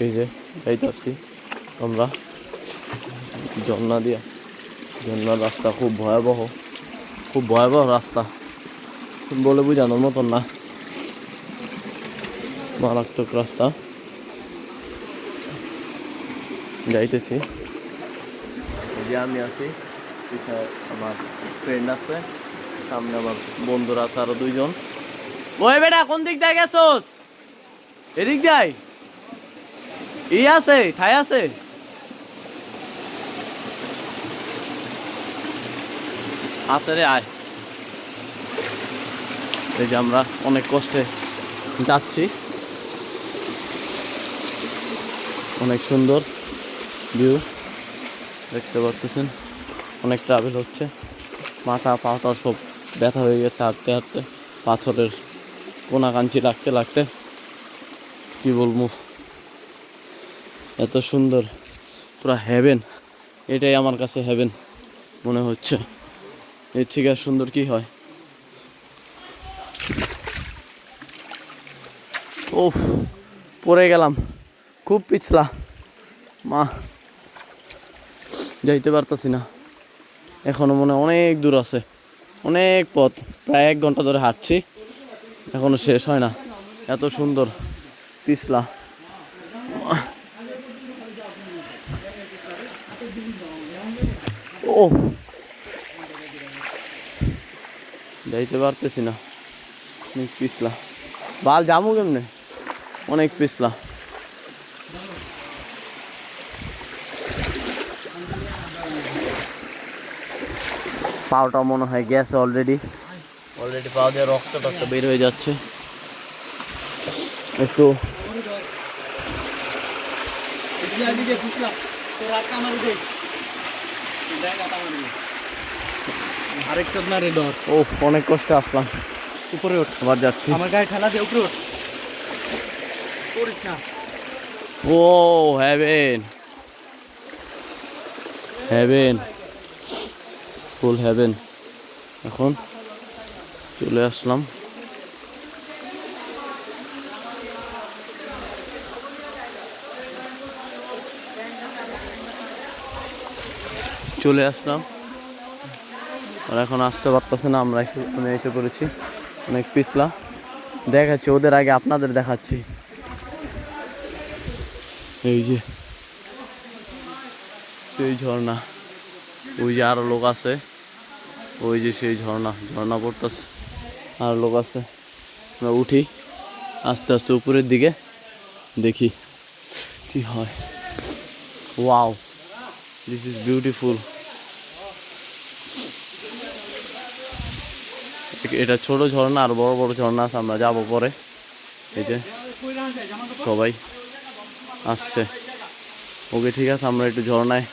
এই যে যাইতেছি আমরা ঝর্ণা দিয়া। ঝর্ণার রাস্তা খুব ভয়াবহ রাস্তা, বলে বোঝানোর মতন না, মারাত্মক রাস্তা। যাইতেছি, যে আমি আছি, পিছনে আমার ফ্রেন্ড আছে, সামনে আমার বন্ধুরা আছে আরো 2 জন। ওই বেটা কোন দিক দিয়ে গেছোস? এদিক যাই আছে, ঠাই আছে। আছে রে, আয়। এই যে আমরা অনেক কষ্টে যাচ্ছি, অনেক সুন্দর ভিউ দেখতে পাচ্ছেন। অনেক ট্রাভেল হচ্ছে, মাথা পাটা সব ব্যথা হয়ে গেছে হাঁটতে হাঁটতে, পাথরের কোনাকাঞ্চি লাগতে লাগতে। কি বলবো, এত সুন্দর, পুরা হেভেন। এটাই আমার কাছে হেভেন মনে হচ্ছে, এর থেকে আর সুন্দর কি হয়। ওফ, পড়ে গেলাম, খুব পিছলা, মা যাইতে পারতাছি না। এখনো মনে অনেক দূর আছে, অনেক পথ, প্রায় 1 ঘন্টা ধরে হাঁটছি, এখনো শেষ হয় না। এত সুন্দর পিছলা। ও, যাইতে পারতেছি না, অনেক পিছলা। বাল জামু কেমনে, অনেক পিছলা। পাওটা মনে হয় গেছে অলরেডি পাও দিয়ে রক্ত টক্ত বের হয়ে যাচ্ছে। একটু ও, অনেক কষ্টে আসলাম, উপরে ওঠ, আবার যাচ্ছি। আমার গায়ে ঠেলা দিয়ে উপরে ওঠ। ও হেভেন, ফুল হেভেন। এখন চলে আসলাম, আর এখন আসতে পারতেছে না। আমি এসে পড়েছি, অনেক পিছলা। দেখাচ্ছি ওদের আগে আপনাদের দেখাচ্ছি। এই যে সেই ঝর্ণা, ওই যে আরো লোক আছে, ওই যে সেই ঝর্ণা পড়তেছে, আর লোক আছে। আমরা উঠি আস্তে আস্তে উপরের দিকে, দেখি কি হয়। Wow, this is beautiful. এটা ছোট ঝর্ণা, আর বড় বড় ঝর্ণা আছে, আমরা যাবো পরে। এই যে সবাই আসছে। ওকে, ঠিক আছে, আমরা একটু ঝর্ণায়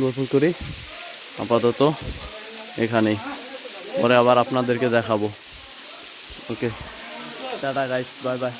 গোসল করি আপাতত এখানেই, পরে আবার আপনাদেরকে দেখাবো। ওকে, টাটা গাইস, বাই বাই।